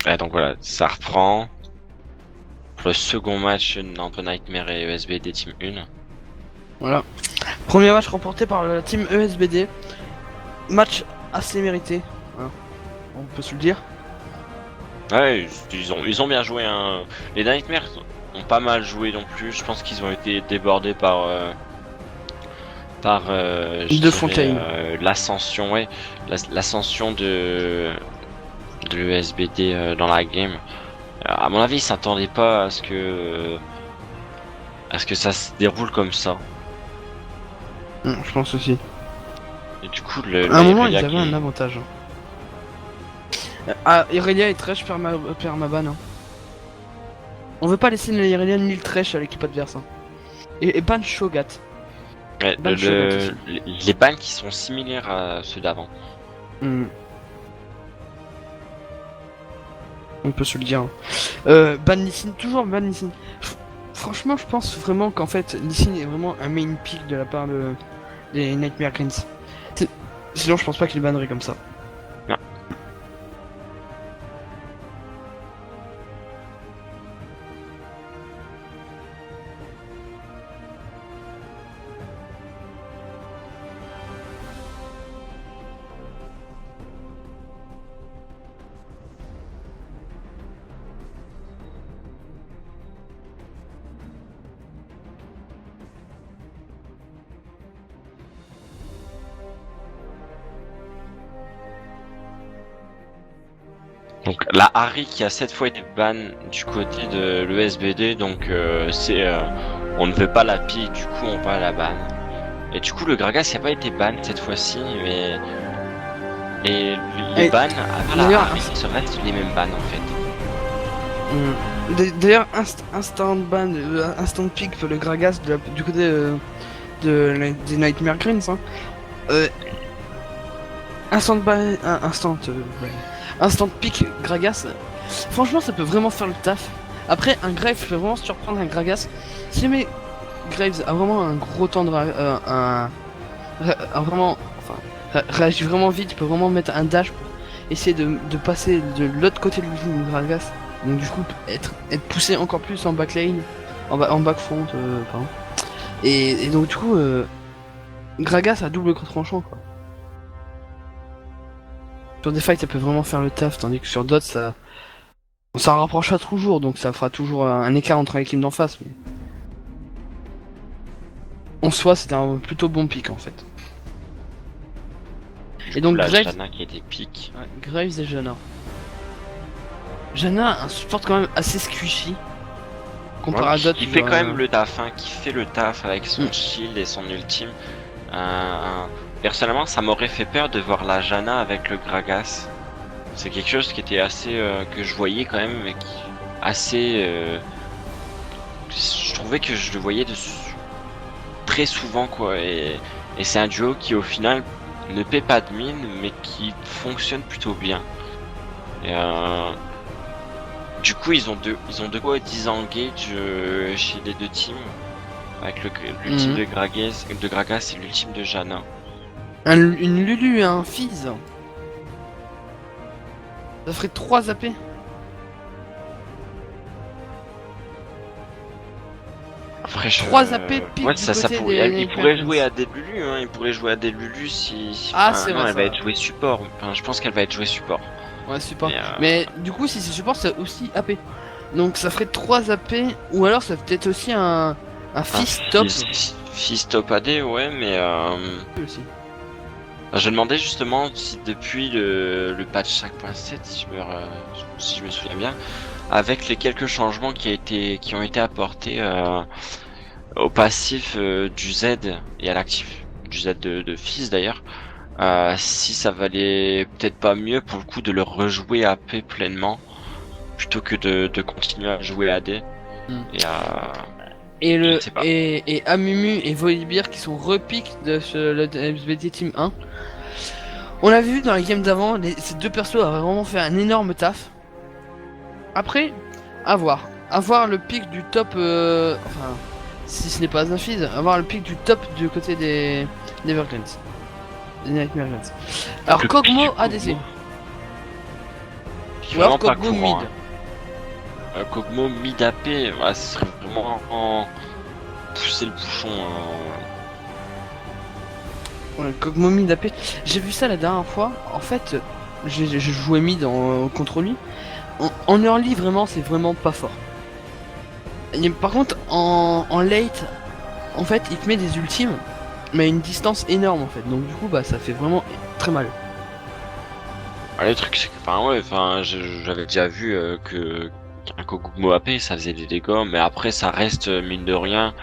Ouais, donc voilà, ça reprend pour le second match entre Nightmare et ESBD Team 1. Voilà. Premier match remporté par la team ESBD. Match assez mérité, hein, on peut se le dire. Ouais, ils ont bien joué, hein. Les Nightmares ont pas mal joué non plus. Je pense qu'ils ont été débordés par je De dirais, Fontaine. l'ascension, ouais, l'ascension de l'ESBD dans la game. À mon avis, ils s'attendaient pas à ce que ça se déroule comme ça. Je pense aussi. Et du coup, À un la moment, ils Irelia avaient un qui... avantage. Ah, Irelia et Thresh permaban. Hein. On veut pas laisser ni Irelia ni le Thresh à l'équipe adverse. Hein. Et ban Shogat. Ouais, Ban Shogat aussi. les bans qui sont similaires à ceux d'avant. Hmm, on peut se le dire. Ban Lee toujours ban Lee Sin. Franchement, je pense vraiment qu'en fait, Lee Sin est vraiment un main pick de la part des Nightmare Greens. C'est- Sinon, je pense pas qu'il bannerait comme ça. Donc la Harry qui a 7 fois été ban du côté de l'ESBD, donc on ne veut pas la pique, du coup on va la ban. Et du coup le Gragas il a pas été ban cette fois-ci, mais les Et bans avant la d'ailleurs, Harry se restent les mêmes bans en fait. D'ailleurs, instant ban, instant pick pour le Gragas du côté des Nightmare Greens. Hein. Euh, instant ban, ouais. Instant pick Gragas. Franchement, ça peut vraiment faire le taf. Après, un Graves peut vraiment surprendre un Gragas. Si jamais Graves a vraiment un gros temps a vraiment, enfin, réagit vraiment vite, il peut vraiment mettre un dash pour essayer de passer de l'autre côté de l'usine de Gragas. Donc du coup, être poussé encore plus en backlane, en back front, pardon. Et donc du coup, Gragas a double tranchant quoi. Sur des fights, ça peut vraiment faire le taf, tandis que sur d'autres, ça rapprochera toujours, donc ça fera toujours un écart entre l'équipe d'en face. Mais... En soi, c'est un plutôt bon pick en fait. Du Et coup donc la Graves, Janna qui a été pique. ouais, Graves et Janna. Janna a un support quand même assez squishy. Comparé Ouais, à d'autres, qui où, fait quand même le taf, hein, qui fait le taf avec son Mm. shield et son ultime. Personnellement, ça m'aurait fait peur de voir la Janna avec le Gragas. C'est quelque chose qui était assez que je voyais quand même, mais qui assez. Je trouvais que je le voyais très souvent quoi, et c'est un duo qui au final ne paie pas de mine, mais qui fonctionne plutôt bien. Et, du coup, ils ont de quoi disengage chez les deux teams avec l'ultime Mhm. de Gragas et l'ultime de Janna. Une Lulu et un Fizz. Ça ferait 3 AP. Après, 3 AP pique ouais, du ça côté pourrait, des il pourrait Nightmare jouer à Greens. des Lulu, hein, il pourrait jouer à des Lulu Ah, enfin, c'est non, vrai elle va ça. être jouée support. Enfin, je pense qu'elle va être jouée support. Ouais, support. Mais Mais du coup, si c'est support, c'est aussi AP. Donc ça ferait 3 AP. Ou alors ça peut être aussi un un Fizz top. fils top AD, ouais, mais Aussi. je demandais justement si depuis le patch 5.7, si je me souviens bien, avec les quelques changements qui ont été apportés au passif du Z et à l'actif du Z de Fizz d'ailleurs, si ça valait peut-être pas mieux pour le coup de le rejouer AP pleinement plutôt que de continuer à jouer AD. Hmm. Et Et je ne le sais pas. et Amumu et Volibear qui sont repiques de le SBT Team 1. On l'a vu dans les games d'avant, ces deux persos avaient vraiment fait un énorme taf. Après, à voir. À voir le pic du top. Enfin, si ce n'est pas un feed, à voir le pic du top du côté des Everglanes. Des Nightmare Glens. Alors, Le pic du Kog'Maw Kog'Maw. ADC. qui est Ou alors vraiment pas Kog'Maw courant. mid. Kog'Maw mid AP, ouais, ce serait vraiment pousser le bouchon. Ouais, Kog'Maw mid AP. J'ai vu ça la dernière fois. En fait, j'ai joué mid contre lui. En early, vraiment, c'est vraiment pas fort. Par contre, en late, en fait, il te met des ultimes, mais à une distance énorme en fait. Donc du coup, bah, ça fait vraiment très mal. Le truc, c'est que, enfin, ouais, enfin, j'avais déjà vu que qu'un Kog'Maw AP, ça faisait des dégâts, mais après, ça reste, mine de rien,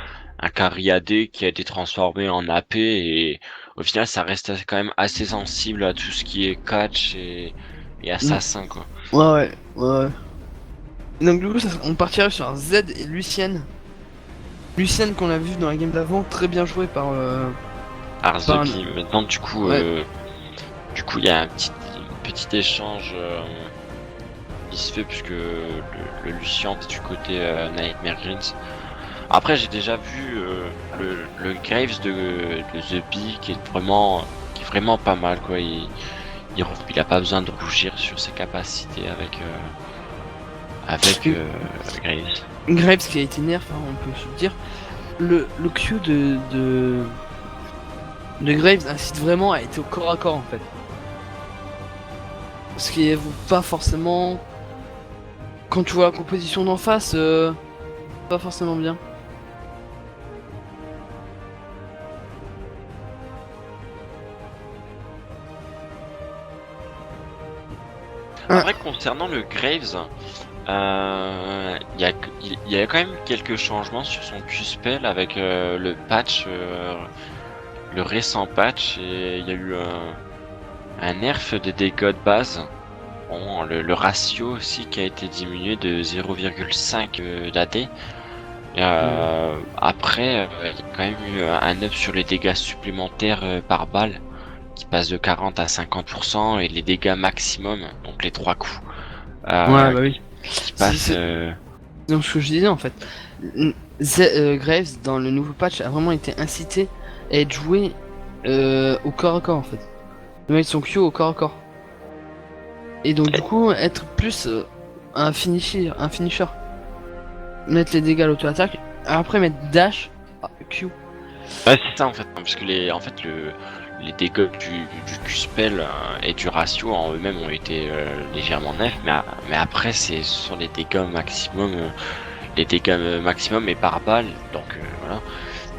un carry AD qui a été transformé en AP, et au final, ça reste quand même assez sensible à tout ce qui est catch et Mm. assassin, quoi. Ouais. Donc du coup, on partirait sur un Z et Lucienne. Lucienne qu'on a vu dans la game d'avant, très bien joué par Arzebi, maintenant, ouais. du coup, il y a un petit échange qui se fait, puisque le Lucian est du côté Nightmare Greens. Après, j'ai déjà vu le Graves de The Bee qui est vraiment pas mal, quoi. Il a pas besoin de rougir sur ses capacités avec Graves. Graves qui a été nerf, hein, on peut se le dire. Le Q de Graves incite vraiment à être au corps à corps en fait. Ce qui est pas forcément. Quand tu vois la composition d'en face, pas forcément bien. Après, concernant le Graves, il y a quand même quelques changements sur son Q-Spell avec le patch, le récent patch, et il y a eu un nerf des dégâts de base. Bon, le ratio aussi qui a été diminué de 0,5 d'AD. Après, il y a quand même eu un up sur les dégâts supplémentaires par balle qui passe de 40 à 50% et les dégâts maximum, donc les 3 coups, Ouais, bah oui. qui passent. Donc ce que je disais en fait, Graves dans le nouveau patch a vraiment été incité à être joué au corps à corps en fait. De mettre son Q au corps à corps. Et donc du coup être plus un finisher. Mettre les dégâts à l'auto-attaque, après mettre dash, Q. Ouais, c'est ça en fait, parce que les dégâts du Q-Spell et du ratio en eux-mêmes ont été légèrement neufs, mais après ce sont les dégâts maximum, et par balle, donc voilà,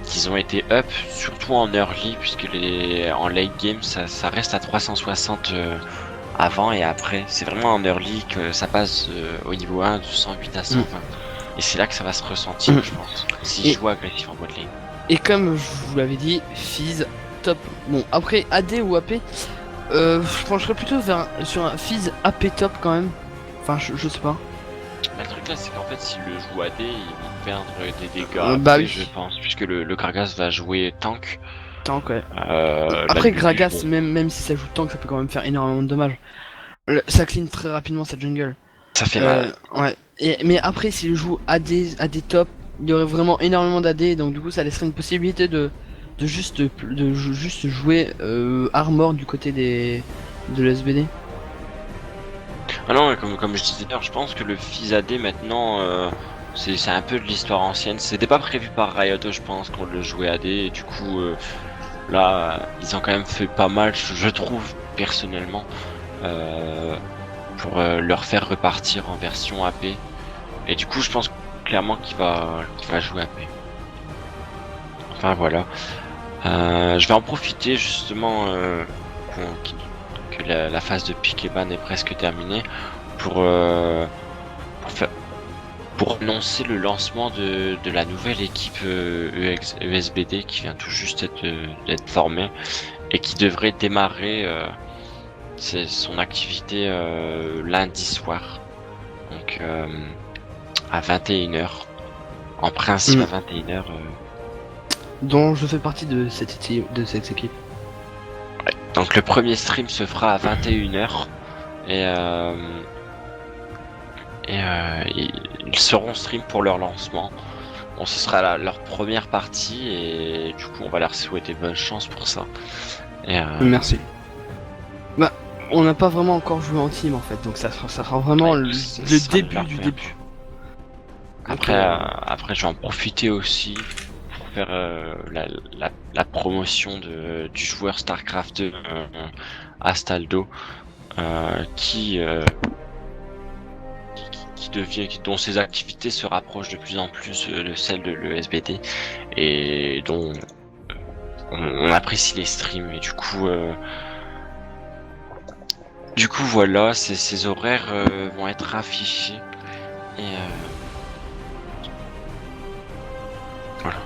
qu'ils ont été up, surtout en early, puisque en late game ça reste à 360 avant et après. C'est vraiment en early que ça passe au niveau 1 de 108 à 120. Et c'est là que ça va se ressentir, je pense, si je joue agressif en bot lane. Et comme je vous l'avais dit, Fizz, top. Bon, après AD ou AP, je pencherais plutôt sur un Fizz AP top quand même. Enfin, je sais pas. Le truc là, c'est qu'en fait, s'il le joue AD, ils vont perdre des dégâts Bah AP, oui. je pense, puisque le Gragas va jouer tank. Tank, ouais. Bah, Après, lui, Gragas, bon, même si ça joue tank, ça peut quand même faire énormément de dommages. Ça clean très rapidement sa jungle. ça fait mal. Ouais. Mais après, s'il joue AD top, il y aurait vraiment énormément d'AD, donc du coup, ça laisserait une possibilité de juste jouer armor du côté de l'SBD. Ah non, comme je disais d'ailleurs, je pense que le Fizz AD maintenant, c'est un peu de l'histoire ancienne. C'était pas prévu par Riot, je pense, qu'on le jouait AD, et du coup, là, ils ont quand même fait pas mal, je trouve, personnellement, pour leur faire repartir en version AP. Et du coup, je pense clairement qu'il va jouer AP. Enfin voilà. Je vais en profiter justement que la phase de pick et ban est presque terminée pour annoncer le lancement de la nouvelle équipe ESBD qui vient tout juste d'être formée et qui devrait démarrer son activité lundi soir. Donc à 21h. En principe à 21h. Dont je fais partie de cette équipe. Ouais. Donc le premier stream se fera à 21h et ils seront stream pour leur lancement. Bon, ce sera leur première partie et du coup on va leur souhaiter bonne chance pour ça. Et Merci. Bah, on n'a pas vraiment encore joué en team en fait, donc ça sera vraiment Ouais, le sera début la du première début. Après, Donc, après, je vais en profiter aussi pour faire la promotion du joueur StarCraft 2, Astaldo, dont ses activités se rapprochent de plus en plus de celles de l'ESBD et dont on apprécie les streams et du coup voilà, ces horaires vont être affichés et voilà.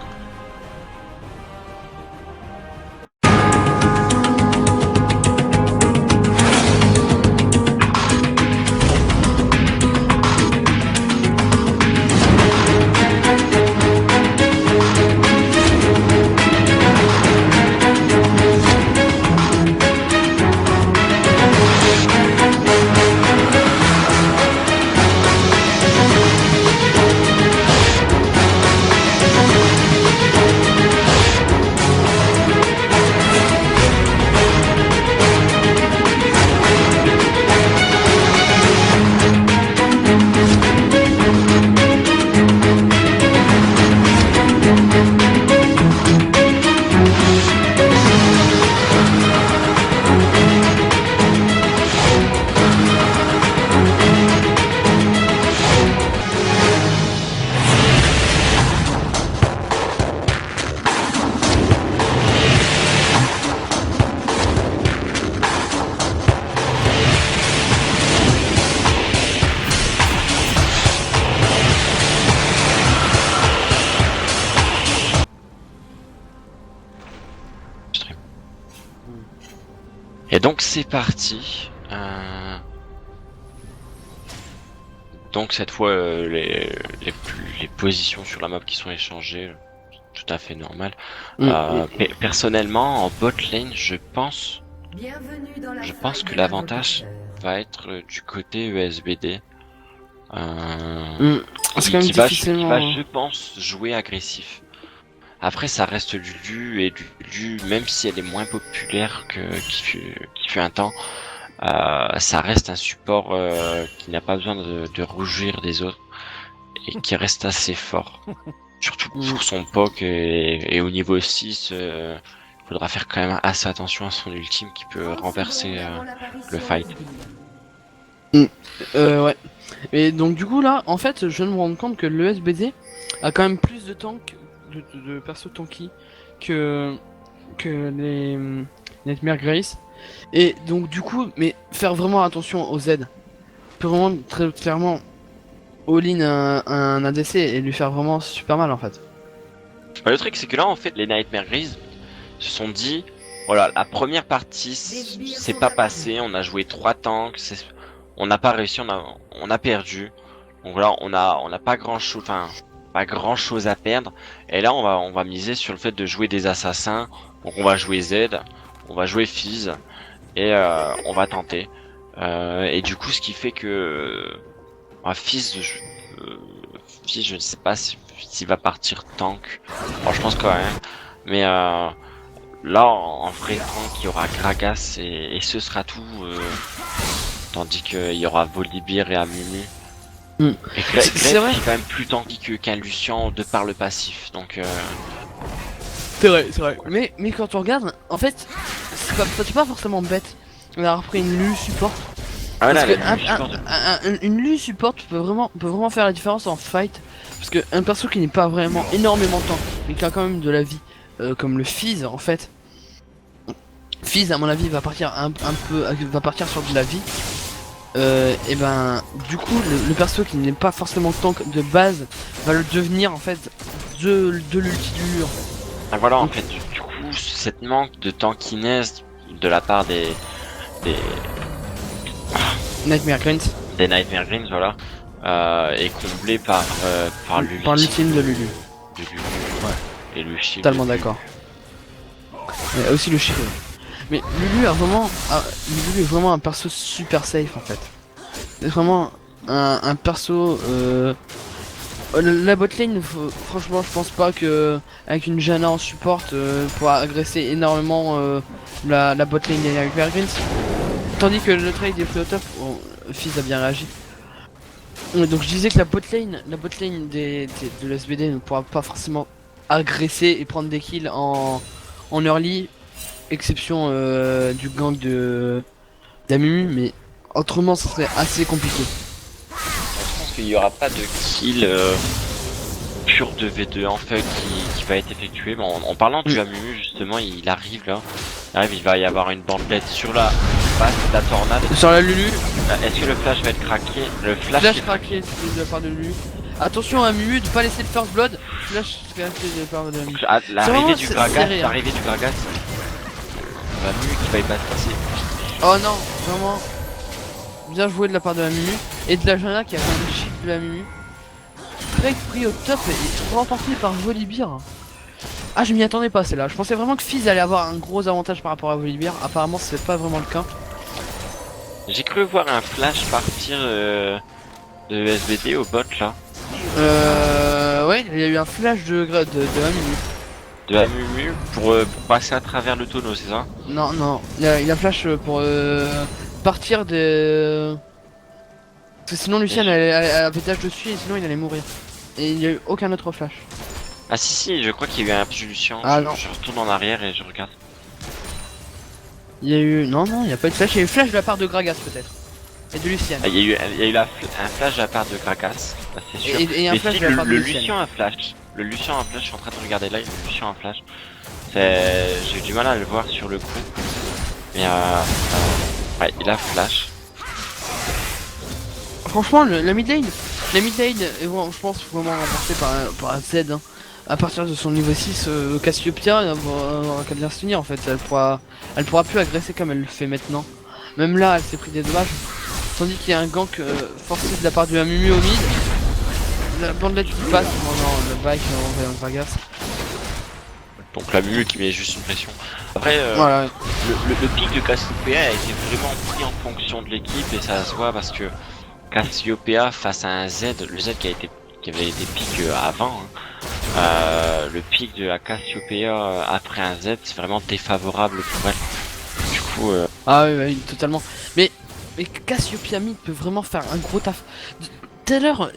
Et donc c'est parti. Donc cette fois les positions sur la map qui sont échangées, tout à fait normal. Personnellement en bot lane je pense que l'avantage va être du côté ESBD. C'est quand même qui va, difficilement. je pense, jouer agressif. Après, ça reste Lulu, et Lulu, même si elle est moins populaire qu'il fut un temps, ça reste un support qui n'a pas besoin de rougir des autres et qui reste assez fort. Surtout pour son POC et au niveau 6, il faudra faire quand même assez attention à son ultime qui peut renverser le fight. Ouais. Et donc du coup là, en fait, je viens de me rendre compte que le SBD a quand même plus de tank, de perso tanky que les Nightmare Grace. Et donc du coup, mais faire vraiment attention aux Z. Peut vraiment très clairement all-in un ADC et lui faire vraiment super mal en fait. Le truc c'est que là en fait les Nightmare Grease se sont dit voilà, la première partie c'est pas passé, on a joué 3 tanks, on n'a pas réussi, on a perdu. Donc là on a pas grand chose, enfin pas grand chose à perdre. Et là on va miser sur le fait de jouer des assassins. Donc on va jouer Z, on va jouer Fizz et on va tenter. Et du coup ce qui fait que Fizz, je ne sais pas s'il va partir tank. Alors je pense quand même. Mais là en vrai tank il y aura Gragas et ce sera tout. Tandis qu'il y aura Volibear et Amumu. Et Glaive C'est vrai. qui est quand même plus tanky qu'un Lucian de par le passif. Donc C'est vrai, c'est vrai. Mais quand on regarde, en fait, c'est pas forcément bête d'avoir pris une Lu support. ah Parce là, que une Lu support peut vraiment faire la différence en fight. Parce que un perso qui n'est pas vraiment énormément tank, mais qui a quand même de la vie, comme le Fizz en fait. Fizz à mon avis va partir un peu, va partir sur de la vie. Et ben du coup le perso qui n'est pas forcément tank de base va le devenir en fait de l'ulti du Lure. ah, voilà en fait du coup cette manque de tankiness de la part des Nightmare Greens. Nightmare Greens voilà est comblé par l'ultime de Lulu. Ouais. Et le shield. Totalement d'accord. Et aussi le shield. Mais Lulu Lulu est vraiment un perso super safe en fait. C'est vraiment un perso. La botlane, franchement, je pense pas que avec une Janna en support pourra agresser énormément la botlane des Nightmare Greens. Tandis que le trade est pris au top, bon, Fizz a bien réagi. Donc je disais que la botlane de l'SBD ne pourra pas forcément agresser et prendre des kills en early, exception du gank d'Amumu, mais autrement ce serait assez compliqué. Je pense qu'il n'y aura pas de kill pur de V2 en fait qui va être effectué. Bon, en parlant du Amumu justement, il arrive là. Il va y avoir une bandelette sur la base de la tornade. Sur la Lulu. Est-ce que le flash va être craqué? Le flash est craqué de la part de Lulu. Attention à Mumu de pas laisser le first blood. Flash craqué de la part de Mumu. L'arrivée du Gragas, la Mumu qui va y passer. Oh non, vraiment bien joué de la part de la Mumu. Et de la Jana qui a fait le shield de la Mumu. Drake pris au top et remporté par Volibear. Ah, je m'y attendais pas celle-là. Je pensais vraiment que Fizz allait avoir un gros avantage par rapport à Volibear. Apparemment c'est pas vraiment le cas. J'ai cru voir un flash partir de SBD au bot là. Ouais, il y a eu un flash de Amumu. De Amumu pour passer à travers le tonneau, c'est ça? Non, il a flash pour partir de... Parce que sinon Lucian elle avait dash dessus et sinon il allait mourir. Et il n'y a eu aucun autre flash. Ah si, je crois qu'il y a eu un petit Lucian. Ah non. Je retourne en arrière et je regarde. Il y a eu... Non, il n'y a pas eu de flash. Il y a eu flash de la part de Gragas peut-être. Et de Lucian. Ah, il y a eu un flash de la part de Gragas, c'est sûr. Et un flash de la part de Lucian. Lucian a flash. Le Lucian a flash, je suis en train de regarder là, le Lucian a flash. J'ai eu du mal à le voir sur le coup. Mais ouais, il a flash. Franchement, la mid lane, est vraiment, je pense, vraiment remportée par un Z. Hein. À partir de son niveau 6, Cassiopeia aura qu'à bien se tenir en fait. Elle pourra plus agresser comme elle le fait maintenant. Même là, elle s'est pris des dommages. Tandis qu'il y a un gank forcé de la part du Amumu au mid. La bandelette qui passe, le bike en Gragas. Donc la Mumu qui met juste une pression. Après, voilà. le pic de Cassiopeia a été vraiment pris en fonction de l'équipe et ça se voit parce que Cassiopeia face à un Z, le Z qui avait été pic avant, hein, le pic de la Cassiopeia après un Z c'est vraiment défavorable pour elle. Du coup, ah oui, totalement. Mais Cassiopeia mid peut vraiment faire un gros taf. Tout à l'heure,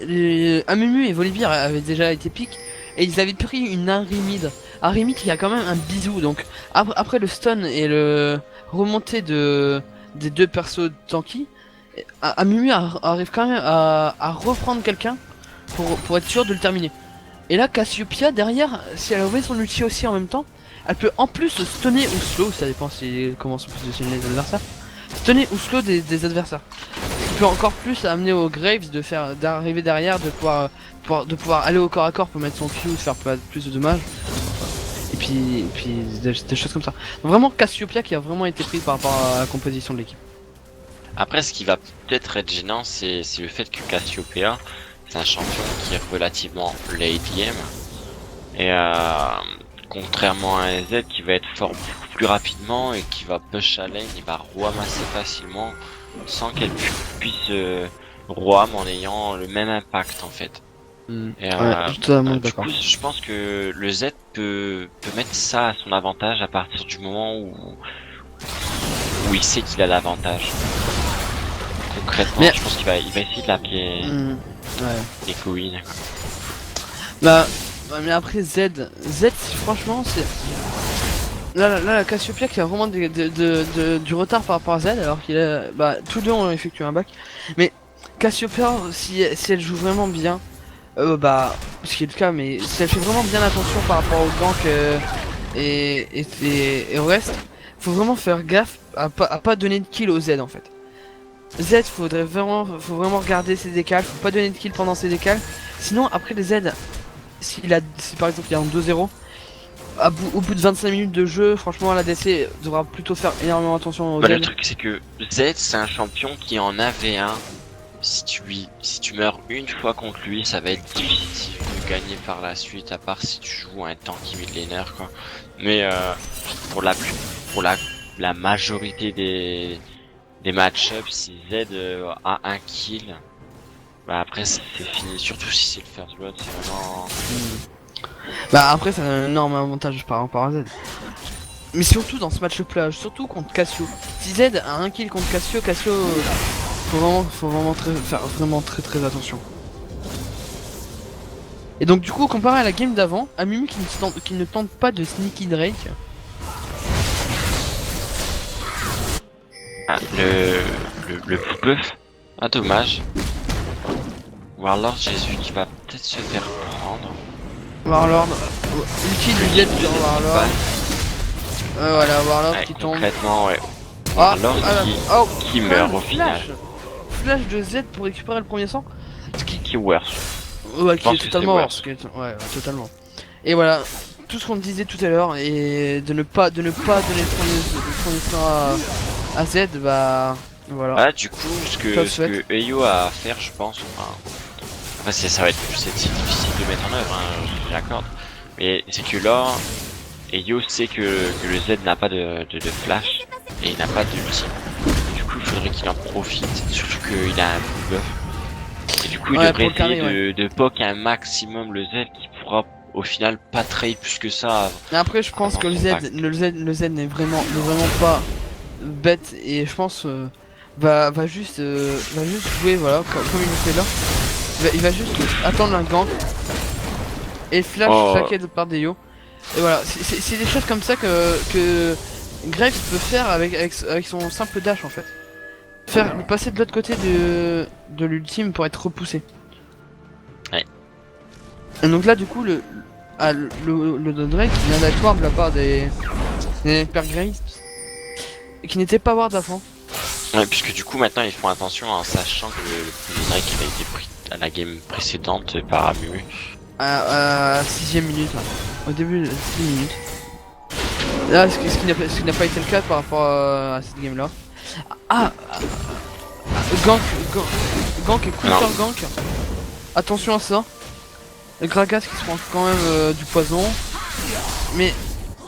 Amumu et Volibear avaient déjà été pic et ils avaient pris une Harry mid. Harry mid qui a quand même un bisou donc après le stun et le remontée des deux persos tanky, Amumu arrive quand même à reprendre quelqu'un pour être sûr de le terminer. Et là Cassiopeia derrière, si elle ouvre son ulti aussi en même temps, elle peut en plus stunner ou slow, ça dépend comment se positionnent les adversaires. Stunner ou slow des adversaires. Ce qui peut encore plus amener aux Graves d'arriver derrière, de pouvoir aller au corps à corps pour mettre son Q, de faire plus de dommages. Et puis des choses comme ça. Donc vraiment Cassiopeia qui a vraiment été pris par rapport à la composition de l'équipe. après ce qui va peut-être être gênant c'est le fait que Cassiopeia c'est un champion qui est relativement late game. Et contrairement à un Z qui va être fort beaucoup plus rapidement et qui va push à lane, il va roam assez facilement sans qu'elle puisse roam en ayant le même impact en fait. Et, ouais, totalement du d'accord. coup, je pense que le Z peut mettre ça à son avantage à partir du moment où il sait qu'il a l'avantage. Concrètement, je pense qu'il va essayer de l'appeler les Queen. Bah, mais après Z, franchement c'est... Là la Cassiopeia qui a vraiment du retard par rapport à Z alors qu'il a... Bah tous deux ont effectué un back. Mais Cassiopeia si elle joue vraiment bien, bah ce qui est le cas, mais si elle fait vraiment bien attention par rapport au gank et au reste, faut vraiment faire gaffe à pas donner de kill au Z en fait. Z faut vraiment regarder ses décals, faut pas donner de kill pendant ses décals. Sinon après les Z, si par exemple il y a un 2-0, au bout de 25 minutes de jeu, franchement l'ADC devra plutôt faire énormément attention au Z. Le truc c'est que Z c'est un champion qui en avait un. Si tu meurs une fois contre lui, ça va être difficile de gagner par la suite, à part si tu joues un tanky mid laner quoi. Mais pour la majorité des match-ups, si Z a un kill, bah après c'est fini, surtout si c'est le first blood, c'est vraiment... Bah après c'est un énorme avantage par rapport à Z. Mais surtout dans ce match plage, surtout contre Cassio. Si Z a un kill contre Cassio, faut vraiment faire vraiment très attention. Et donc du coup, comparé à la game d'avant, Amumu qui ne tente pas de sneaky Drake. Ah, le puff. Ah, dommage. Warlord Jésus qui va peut-être se faire prendre. Warlord, ulti du Z sur Warlord. Voilà, Warlord Ouais, qui tombe. concrètement, ouais. Ah, Warlord qui meurt au final. Flash de Z pour récupérer le premier sang. Qui worse. Ouais, qui est pense que totalement c'est worse. Ouais, totalement. Et voilà, tout ce qu'on disait tout à l'heure, et de ne pas donner le premier sang à Z, bah voilà. Ah, du coup, ce que Eyo a à faire, je pense, enfin ça va être c'est difficile de mettre en œuvre, hein, je l'accorde. Mais c'est que là, Eyo sait que le Z n'a pas de flash et il n'a pas d'ulti. Du coup, il faudrait qu'il en profite, surtout qu'il a un buff. Et du coup, il devrait essayer de poke un maximum le Z qui pourra au final pas trade plus que ça. Et après, je pense que le Z n'est vraiment pas bête, et je pense va juste jouer voilà comme il le fait là. Il va juste attendre un gank et flash claqué de part d'Eyo. Et voilà, c'est des choses comme ça que Graves peut faire avec son simple dash en fait. Passer de l'autre côté de l'ultime pour être repoussé. Ouais. Et donc là du coup le Drake vient d'être ward de la part des Hyper Graves qui n'était pas ward avant. Ouais, puisque du coup maintenant ils font attention en sachant que le Drake avait été pris à la game précédente par Amumu. À 6ème minute, là. Au début de 6 minutes. Là, ce qui n'a pas été le cas par rapport à cette game là. Gank et counter gank. Attention à ça. Le Gragas qui se prend quand même du poison. Mais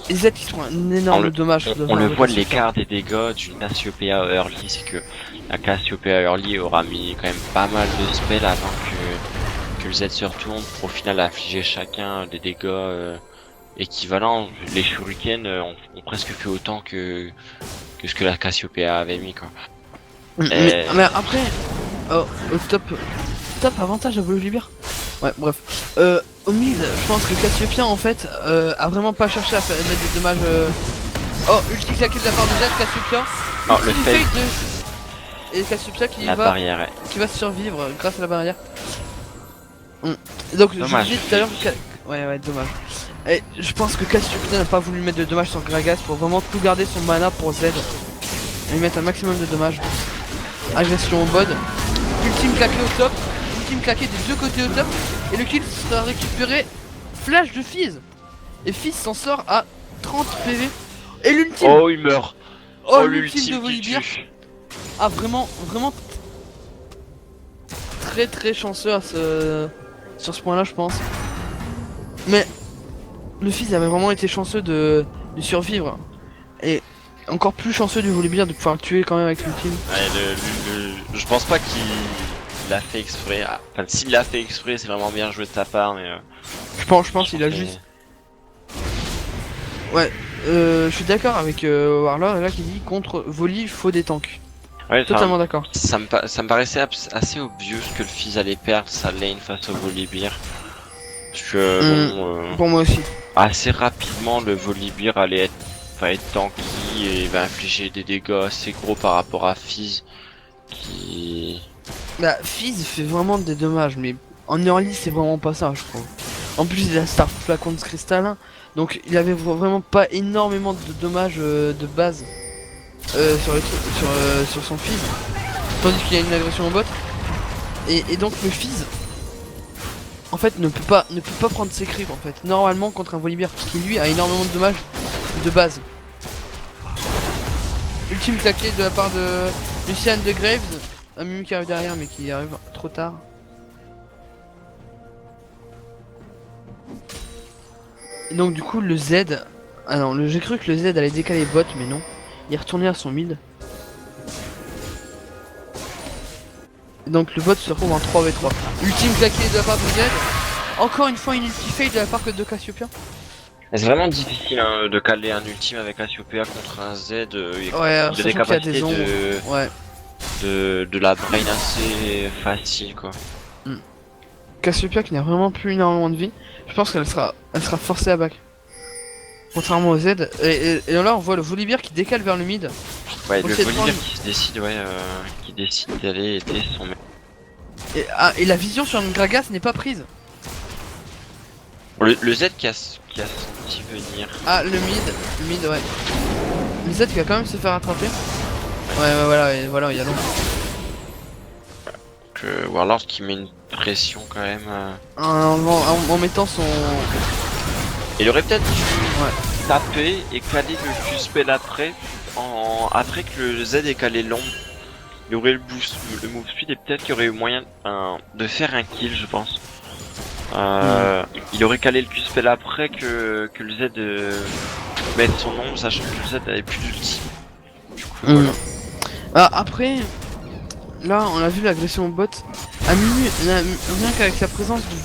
les Z qui se prend un énorme dommage. On le voit de l'écart des dégâts d'une Cassiopeia early, c'est que la Cassiopeia early aura mis quand même pas mal de spells avant que le Z se retourne pour au final affliger chacun des dégâts équivalents. Les shurikens ont presque fait autant que ce que la Cassiopeia avait mis quoi. Mais après, au top avantage à Volibear. Ouais, bref. Au mid, je pense que Cassiopeia en fait a vraiment pas cherché à mettre des dommages. Oh, ulti claqué de la part de Z, Cassiopeia. Oh, le fake et Cassiopeia qui qui va survivre grâce à la barrière. Donc dommage. je disais tout à l'heure ouais dommage. Et je pense que Cassiopeia n'a pas voulu mettre de dommages sur Gragas pour vraiment tout garder son mana pour Z. Et lui mettre un maximum de dommages. Agression au bod. Ultime claqué au top. Ultime claqué des deux côtés au top. Et le kill sera récupéré. Flash de Fizz. Et Fizz s'en sort à 30 PV. Et l'ultime. Oh il meurt. Oh l'ultime de Volibear. Ah vraiment très chanceux sur ce point là je pense. Mais le Fizz avait vraiment été chanceux de survivre. Et encore plus chanceux du Volibear de pouvoir le tuer quand même avec l'ultime. Ouais, je pense pas qu'il l'a fait exprès. Enfin s'il l'a fait exprès c'est vraiment bien joué de sa part mais je pense qu'il a juste. Ouais, je suis d'accord avec Warlord là qui dit contre Voli il faut des tanks. Ouais, totalement d'accord. Ça me paraissait assez obvious que le Fizz allait perdre sa lane face au Volibear. Parce que pour moi aussi. Assez rapidement le Volibear va être tanky et va infliger des dégâts assez gros par rapport à Fizz qui... Bah Fizz fait vraiment des dommages mais en early c'est vraiment pas ça je trouve. En plus il a Star Flacon de cristallin donc il avait vraiment pas énormément de dommages de base sur son Fizz. Tandis qu'il y a une agression au bot. Et donc le Fizz en fait ne peut pas prendre ses creeps en fait. Normalement contre un Volibear qui lui a énormément de dommages de base. Ultime claqué de la part de Lucian de Graves. Un Mimi qui arrive derrière mais qui arrive trop tard. Et donc du coup le Z. Ah non, j'ai cru que le Z allait décaler bot mais non. Il est retourné à son mid. Et donc le bot se retrouve en 3v3. Ultime claqué de la part de Z. Encore une fois une ulti fade de la part de Cassiopeia. C'est vraiment difficile hein, de caler un ultime avec Cassiopeia contre un Z. Il Ouais, a des sachant qu'il y a capacités des ombres. Ouais. de la brain assez facile quoi. Cassiopeia qui n'a vraiment plus énormément de vie, je pense elle sera forcée à back. Contrairement au Z. Et là, on voit le Volibear qui décale vers le mid. Ouais, Pour le essayer de Volibear prendre- qui décide d'aller aider son mec. Et la vision sur une Gragas n'est pas prise. Le Z qui a senti venir. Ah, le mid, ouais. Le Z qui va quand même se faire attraper. Ouais, voilà, et voilà, il y a l'ombre. Que Warlord qui met une pression quand même. En mettant son. Il aurait peut-être dû Ouais. taper et caler le Q-spell après. Après que le Z ait calé l'ombre. Il y aurait le boost, le move speed et peut-être qu'il y aurait eu moyen de faire un kill je pense. Il aurait calé le Q-spell après que le Z mette son ombre sachant que le Z avait plus d'ulti. Du coup voilà. Ah, après, là, on a vu l'agression au bot. Amumu, rien qu'avec la présence du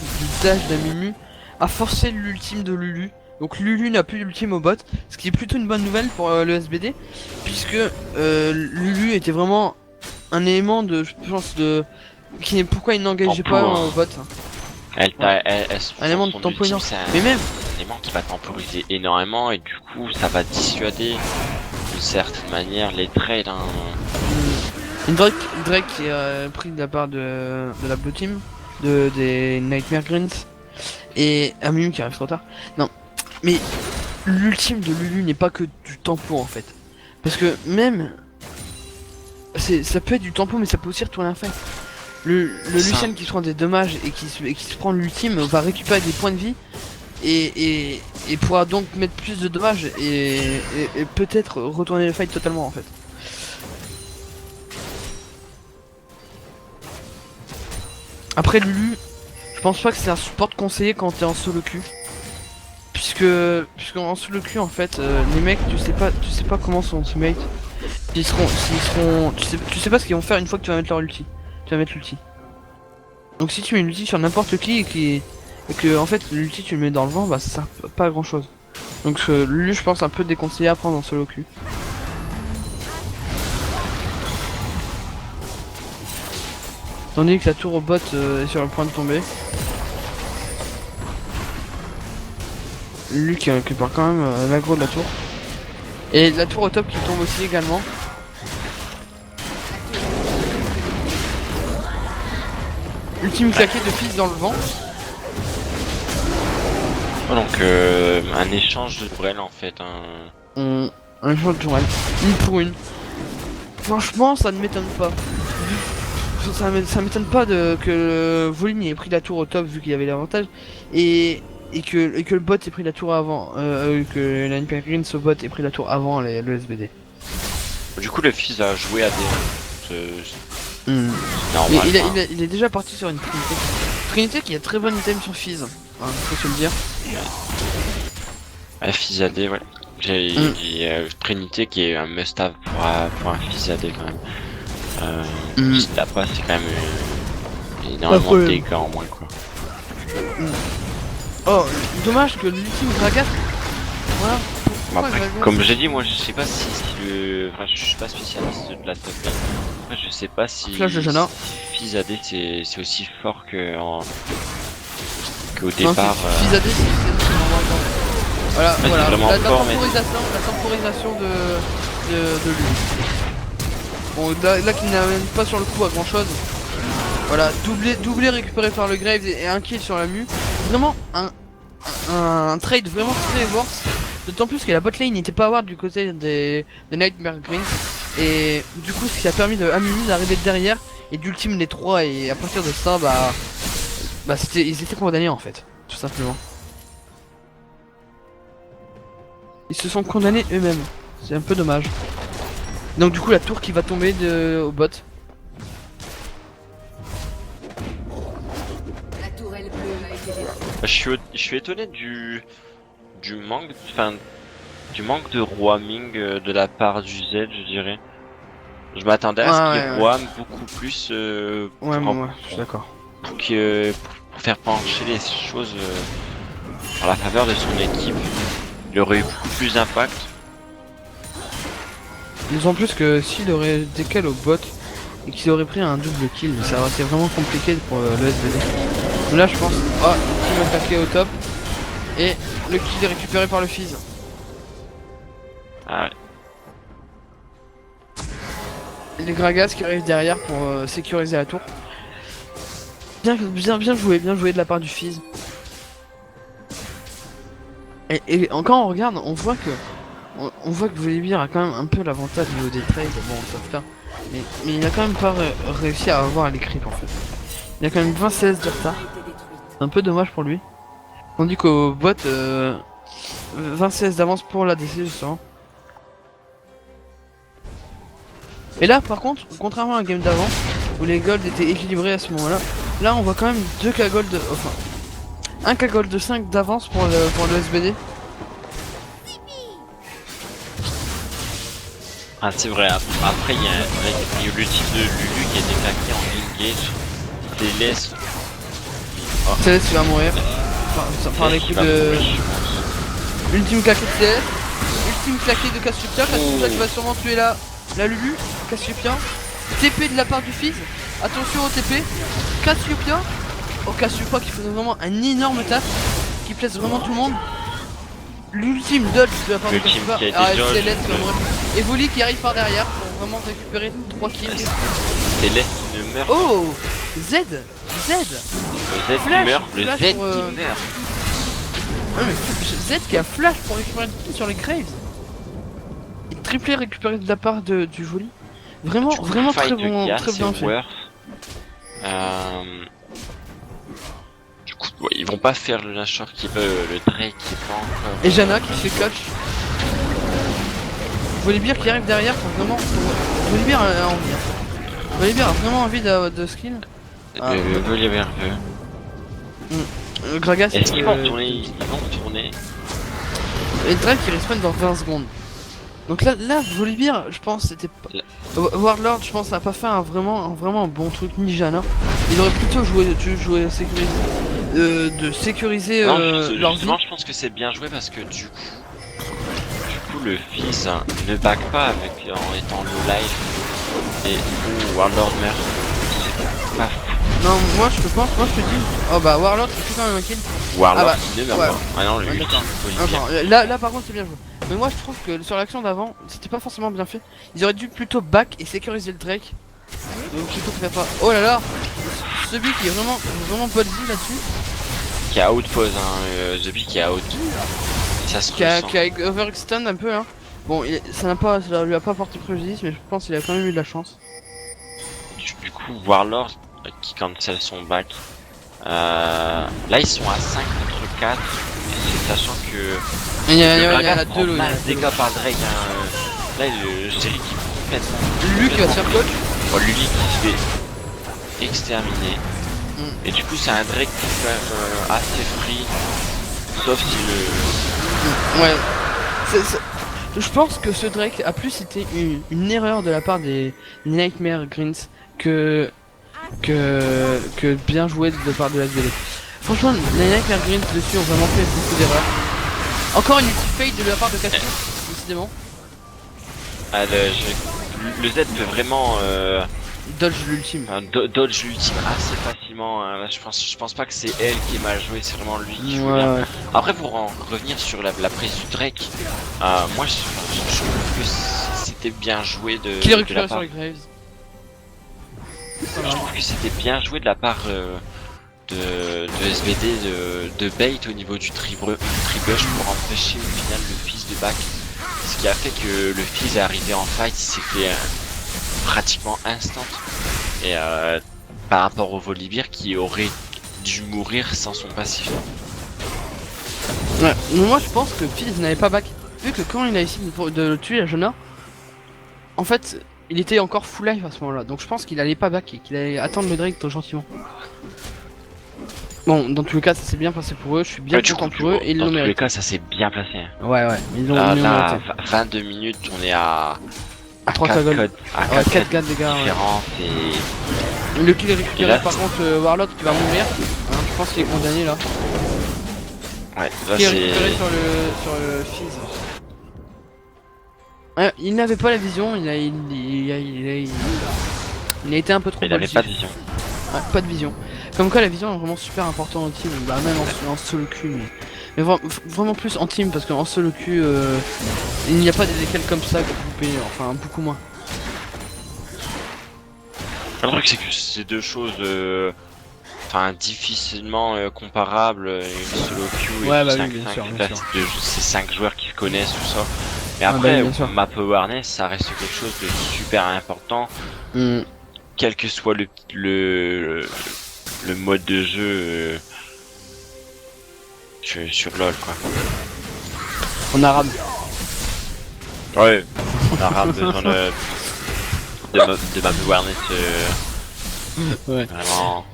dash d'Amumu, a forcé l'ultime de Lulu. Donc Lulu n'a plus d'ultime au bot, ce qui est plutôt une bonne nouvelle pour le SBD, puisque Lulu était vraiment un élément de, je pense, pourquoi il n'engageait pas Tempo, hein. au bot. Un élément de tempo c'est Mais même, un élément qui va temporiser énormément et du coup ça va dissuader d'une certaine manière les trades. Hein. une Drake qui est pris de la part de la blue team, des Nightmare Greens, et Amumu qui arrive trop tard. Non, mais l'ultime de Lulu n'est pas que du tempo en fait. Parce que même, ça peut être du tempo, mais ça peut aussi retourner un fait. Le Lucian qui se prend des dommages et qui se prend l'ultime va récupérer des points de vie et pourra donc mettre plus de dommages et peut-être retourner le fight totalement en fait. Après Lulu, je pense pas que c'est un support conseillé quand t'es en solo queue. Puisque en solo queue en fait, les mecs tu sais pas comment sont teammates. S'ils seront, tu sais pas ce qu'ils vont faire une fois que tu vas mettre leur ulti. Tu vas mettre l'ulti. Donc si tu mets l'ulti sur n'importe qui et que en fait l'ulti tu le mets dans le vent, bah ça sert pas à grand chose. Donc Lulu je pense un peu déconseillé à prendre en solo queue. Tandis que la tour au bot est sur le point de tomber. Lui qui récupère quand même l'aggro de la tour. Et la tour au top qui tombe aussi également. Ultime claqué de fils dans le vent. Donc un échange de tourelles en fait. Un échange de tourelle. Une pour une. Franchement ça ne m'étonne pas. Ça m'étonne pas que Voline ait pris la tour au top vu qu'il y avait l'avantage. Et que le bot ait pris la tour avant. Que la Nightmare Greens au bot ait pris la tour avant le SBD. Du coup le fils a joué à des. C'est Mais normal. il est déjà parti sur une Trinité. Trinité qui a très bon item sur Fizz, hein, faut se le dire. Un fils AD, ouais. J'ai Trinité qui est un must-have pour un fils AD quand même. Si t'as pas, c'est quand même énormément de dégâts en moins quoi. Oh, dommage que l'ultime Gragas. Voilà. Après, comme j'ai dit, moi je sais pas si le. Enfin, je suis pas spécialiste de la top lane. Après, je sais pas si. Flash de Janna. Fizz AD c'est aussi fort qu'au Non, départ. Fizz AD, c'est vraiment fort. Voilà, Ouais, voilà. c'est vraiment La fort, temporisation de lui. Bon, là qui n'amène pas sur le coup à grand chose. Voilà, doublé récupéré par le Graves et un kill sur la mu. Vraiment un trade vraiment très worse. D'autant plus que la botlane n'était pas ward du côté des Nightmare Greens. Et du coup, ce qui a permis de Amumu d'arriver derrière et d'ultime les trois. Et à partir de ça, ils étaient condamnés en fait, tout simplement. Ils se sont condamnés eux-mêmes. C'est un peu dommage. Donc du coup, la tour qui va tomber au bot. Je suis étonné du manque, du manque de roaming de la part du Z, je dirais. Je m'attendais à ce qu'il roam beaucoup plus moi, je suis d'accord. pour faire pencher les choses en la faveur de son équipe, il aurait eu beaucoup plus d'impact. D'autant plus que s'il aurait décalé au bot et qu'il aurait pris un double kill, ça aurait été vraiment compliqué pour le SBD. Donc là je pense, oh, il va attaquer au top et le kill est récupéré par le Fizz. Ah ouais. Et les Gragas qui arrivent derrière pour sécuriser la tour. Bien joué de la part du Fizz. Et quand on regarde, on voit que Volibear a quand même un peu l'avantage au niveau des trades, bon ça se faire. Mais il a quand même pas réussi à avoir les creeps en fait. Il a quand même 20 CS de retard. C'est un peu dommage pour lui. Tandis qu'au bot, 20 CS d'avance pour la DC justement. Et là par contre, contrairement à la game d'avant, où les golds étaient équilibrés à ce moment-là, là on voit quand même 2 K gold, enfin 1 K gold de 5 d'avance pour le SBD. Ah c'est vrai, après il y a le type de Lulu qui a été claqué en engage. Céleste. Oh. Céleste il va mourir. Par les coups de... Ultime claqué de Céleste. Ultime claqué de Cassiopeia. Cassiopeia qui va sûrement tuer la Lulu. Cassiopeia. TP de la part du Fizz. Attention au TP. Cassiopeia. Oh Cassiopeia qui fait vraiment un énorme taf. Qui plaise vraiment tout le monde. L'ultime dodge de la part de Cassiopeia. Ah Céleste qui va mourir. Et Voli qui arrive par derrière pour vraiment récupérer 3 kills. Céleste qui ne meurt. Oh Z. Le Z qui meurt, le Z qui meurt. Ouais, mais Z qui a flash pour récupérer le kill sur les Graves. Et triplé récupéré de la part du Voli. Vraiment très bon, très bien fait. Du coup, ouais, ils vont pas faire le lâcheur qui veut, le Drake qui est pas encore. Et Janna qui fait clutch. Volibear qui arrive derrière pour vraiment. Volibear a envie. Volibear a vraiment envie de skill. Volibear veut. Gragas. Est-ce qu'ils vont tourner? Ils vont tourner. Et Drake qui respawn dans 20 secondes. Donc là Volibear, je pense, c'était pas. Warlord, je pense, n'a pas fait un vraiment bon truc, ni Janna. Il aurait plutôt joué de sécuriser leur vie. Je pense que c'est bien joué parce que du coup le Fizz ne back pas avec en étant low life et Warlord meurt. C'est pas fou. Non, moi je te dis. Oh bah Warlord il fait quand même un kill. Warlord ah bah, il ne meurt pas. Ah non, le ultime là par contre c'est bien joué. Mais moi je trouve que sur l'action d'avant, c'était pas forcément bien fait. Ils auraient dû plutôt back et sécuriser le Drake. Donc plutôt que faire pas. Oh là là, ce but qui est vraiment ballsy là-dessus. Qui a outpose The Bee qui a out. Ça se qui a overextend un peu hein. Bon ça lui a pas porté préjudice mais je pense qu'il a quand même eu de la chance. Du coup Warlord qui cancel son back. Là ils sont à 5 contre 4. Et sachant que il y a la 2 dégâts par Drake là je dirais qu'il pète. Lulu qui va se faire coach. Oh Lulu qui se fait exterminer. Et du coup c'est un Drake qui est quand même assez free. Sauf si le... Ouais. Je pense que ce Drake a plus été une erreur de la part des Nightmare Greens que bien joué de la part de la SBD. Franchement, les Nightmare Greens dessus ont vraiment fait beaucoup d'erreurs. Encore une ulti fade de la part de Cassie, décidément. Ah, le Z peut vraiment dodge l'ultime. Dodge l'ultime assez facilement. Là, je pense pas que c'est elle qui est mal jouée, c'est vraiment lui qui joue bien. Ouais. Après, pour en revenir sur la prise du Drake, moi je trouve que c'était bien joué de. Qui est récupéré sur les Graves. Je trouve que c'était bien joué de la part de SBD de bait au niveau du tribush pour empêcher au final le Fizz de back. Ce qui a fait que le Fizz est arrivé en fight, il s'est fait pratiquement instant. Et par rapport au Volibear qui aurait dû mourir sans son passif. Ouais, mais moi je pense que Fizz n'avait pas back. Vu que quand il a essayé de tuer la Janna, en fait il était encore full life à ce moment là. Donc je pense qu'il allait pas back et qu'il allait attendre le Drake gentiment. Bon, dans tous les cas ça s'est bien passé pour eux, je suis bien content pour eux et ils l'ont mérité. Dans tous les cas ça s'est bien passé. Ouais, ils l'ont mérité. 22 minutes, on est à 3 4 codes. À 4 codes les gars. Et... Le kill est récupéré par contre Warlord qui va mourir. Hein, je pense qu'il est condamné là. Ouais, là Qui est c'est. récupéré sur le Fizz. Ouais, il n'avait pas la vision, il a été un peu trop Il avait bolsif. pas de vision. Ouais, pas de vision. Comme quoi la vision est vraiment super importante en team, bah même en solo queue, mais vraiment plus en team parce qu'en solo queue, il n'y a pas des décals comme ça que vous payez, enfin beaucoup moins. Le truc c'est que c'est deux choses enfin difficilement comparables, une solo queue et Ouais, du bah oui, 5-5. bien sûr, Là, bien sûr. c'est 5 joueurs qui se connaissent, tout ça. Mais Ah bah après, oui, bien sûr. map awareness, ça reste quelque chose de super important, Hmm. quel que soit le mode de jeu sur LoL, quoi. En arabe. Ouais, on aura besoin de map awareness Ouais. vraiment.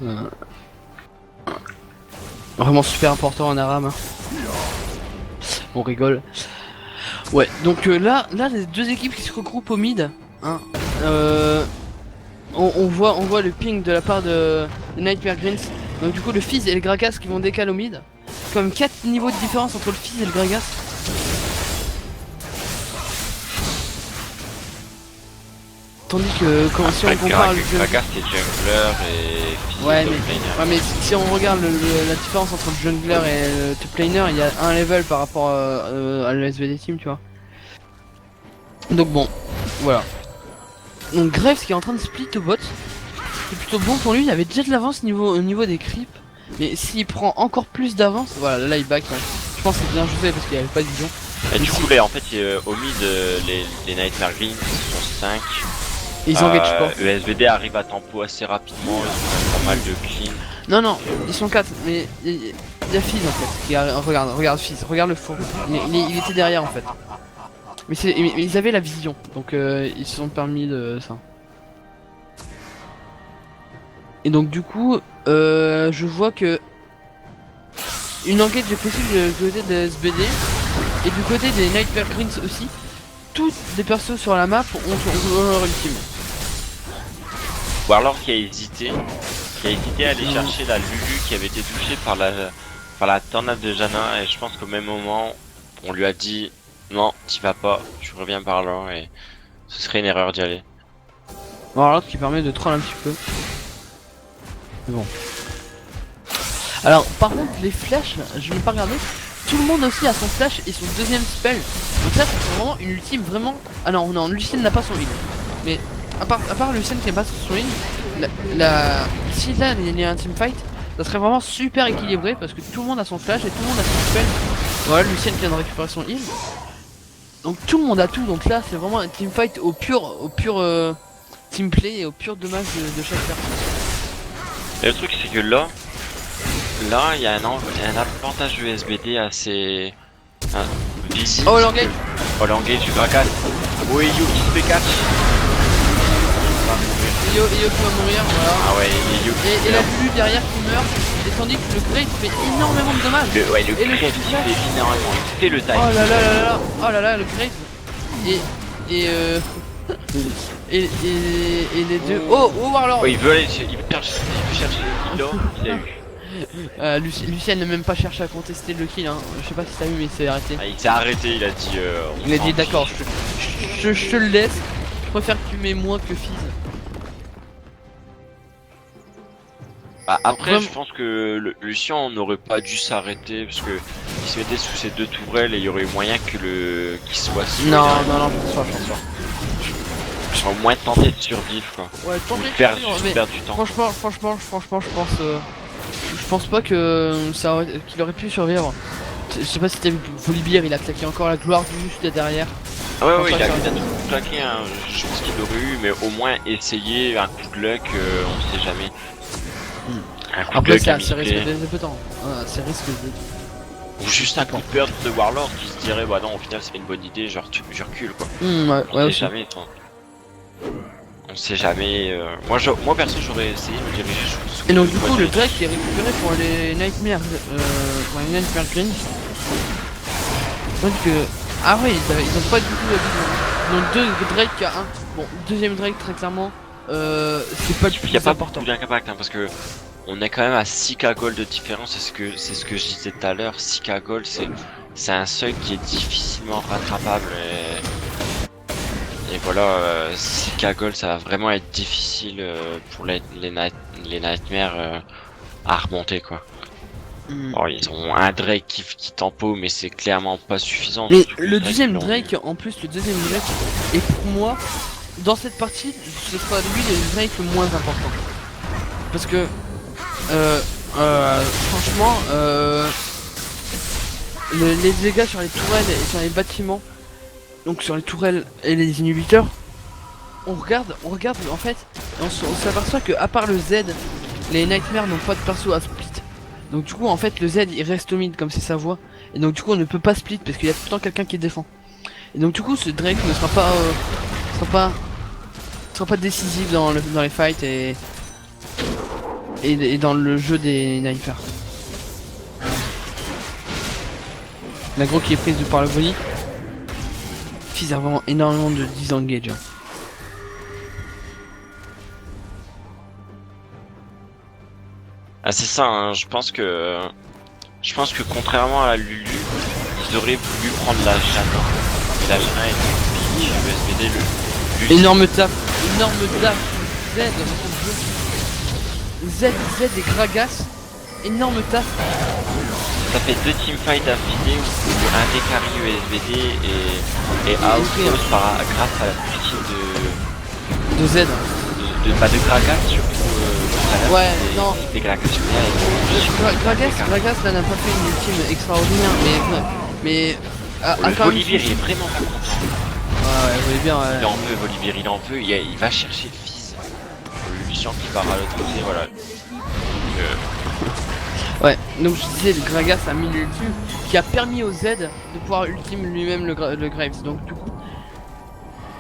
Vraiment super important en arabe. Hein. On rigole. Ouais, donc là, les deux équipes qui se regroupent au mid, hein, on voit le ping de la part de Nightmare Greens. Donc du coup le Fizz et le Gragas qui vont décaler au mid. Comme 4 niveaux de différence entre le Fizz et le Gragas. Tandis que quand si on compare le jeu... Gragas c'est jungler et Fizz Ouais top mais, laner. ouais, mais si on regarde la différence entre le jungler et le top laner, il y a un level par rapport à l'SVD team, tu vois. Donc bon, voilà. Donc Graves qui est en train de split au bot. C'est plutôt bon pour lui, il avait déjà de l'avance au niveau des creeps. Mais s'il prend encore plus d'avance, voilà, là il back. Hein. Je pense que c'est bien joué parce qu'il avait pas de vision. Et du coup là en fait au mid les Nightmare Green sont 5. Et ils engagent pas. Le SVD arrive à tempo assez rapidement, ils ont pas mal de clean. Non, ils sont 4, mais il y a Fizz en fait. Regarde Fizz, regarde le fond. Il était derrière en fait. Mais ils avaient la vision, donc ils se sont permis de ça. Et donc du coup, je vois que une engage est possible du côté de SBD et du côté des Nightmare Greens aussi. Tous les persos sur la map ont leur ultime. Warlord qui a hésité à aller chercher la Lulu qui avait été touchée par la tornade de Janna, et je pense qu'au même moment on lui a dit non, t'y vas pas, tu reviens par là, et ce serait une erreur d'y aller. Warlord qui permet de troll un petit peu. Mais bon. Alors par contre les flashs, je n'ai pas regardé. Tout le monde aussi a son flash et son deuxième spell. Donc ça c'est vraiment une ultime vraiment. Ah non, Lucien n'a pas son heal. Mais à part Lucien qui n'a pas son heal, si là il y a un teamfight, ça serait vraiment super équilibré parce que tout le monde a son flash et tout le monde a son spell. Voilà, Lucien qui vient de récupérer son heal. Donc tout le monde a tout, donc là c'est vraiment un teamfight au pur teamplay et au pur dommage de chaque personne. Et le truc c'est que là il y a un avantage de SBD assez visible. Oh l'engage. Oh l'engage du Gragas. Oui, Yu qui se fait catch. Io qui va mourir, voilà. Ah ouais, Yu. Et la Lulu derrière qui meurt, et tandis que le Grey fait énormément de dommages. Le et Grave le qui fait énormément, il fait le time. Oh là là, le Grey. Et les deux. Oh Warlord. Oh, il veut chercher le kill, il a eu. Lucien n'a même pas cherché à contester le kill, hein. Je sais pas si t'as vu, mais il s'est arrêté. Ah, il s'est arrêté, il a dit. Il a dit d'accord, je te le laisse. Je préfère que tu mets moins que Fizz. Bah, après, Vraiment. je pense que Lucien n'aurait pas dû s'arrêter parce que il se mettait sous ces deux tourelles et il y aurait moyen que qu'il soit. Non, je pense pas. Je serais au moins tenté de survivre quoi. Ouais, Ou de perdre du temps. Franchement, je pense pas que qu'il aurait pu survivre. Je sais pas si t'as vu Volibear, il a claqué encore la gloire du juste derrière. Ah ouais, il a ça. tout claqué, hein. Je pense qu'il aurait eu, mais au moins essayer un coup de luck, on sait jamais. Un coup de Après, luck c'est à assez risqué miser. des temps. C'est risqué. Ou juste un coup de peur de Warlord qui se dirait, bah non, au final c'est une bonne idée, je recule quoi. Ouais, On sait aussi. jamais, toi. On sait jamais. Moi perso, j'aurais essayé de me diriger sous. Et donc, du coup, le Drake qui est récupéré pour les Nightmare Greens. Donc, ah ouais, ils ont pas du tout la vision. Donc, deux Drake à un. Bon, deuxième Drake, très clairement, c'est pas le Il y a plus pas important. beaucoup d'impact hein, parce que on est quand même à 6k gold de différence, c'est ce que je disais tout à l'heure, 6k gold c'est un seuil qui est difficilement rattrapable et voilà, 6k gold ça va vraiment être difficile pour les Nightmares à remonter quoi. Oh, ils ont un Drake qui tempo mais c'est clairement pas suffisant. Mais le deuxième Drake, en plus le deuxième Drake, est pour moi, dans cette partie, ce sera lui le Drake le moins important. Parce que, franchement, les dégâts sur les tourelles et sur les bâtiments, donc sur les tourelles et les inhibiteurs, on regarde en fait, et on s'aperçoit que à part le Z, les Nightmares n'ont pas de perso à split. Donc du coup en fait le Z il reste au mid comme c'est sa voix. Et donc du coup on ne peut pas split parce qu'il y a tout le temps quelqu'un qui défend. Et donc du coup ce Drake ne sera pas décisif dans les fights et dans le jeu des Nightmares. L'agro qui est prise par le volley. Fils a vraiment énormément de disengage. Ah c'est ça, hein, je pense que contrairement à la Lulu, ils auraient voulu prendre la Janna. Et la Janna est une fille USBD le énorme taf Z dans ce jeu. Z et Gragas, énorme taf. Ça fait 2 teamfights d'affilée où un des carry USBD et out grâce à la petite de Z. De Gragas surtout. Ouais, non. Gragas là n'a pas fait une ultime extraordinaire, mais Volibear il est vraiment pas content. Ouais, Volibear, il en veut, Volibear il en veut, il va chercher le fils. Le Lucian qui part à l'autre côté, voilà. Ouais, donc je disais, le Gragas a mis l'ultime qui a permis au Z de pouvoir ultime lui-même le Graves. Donc du coup,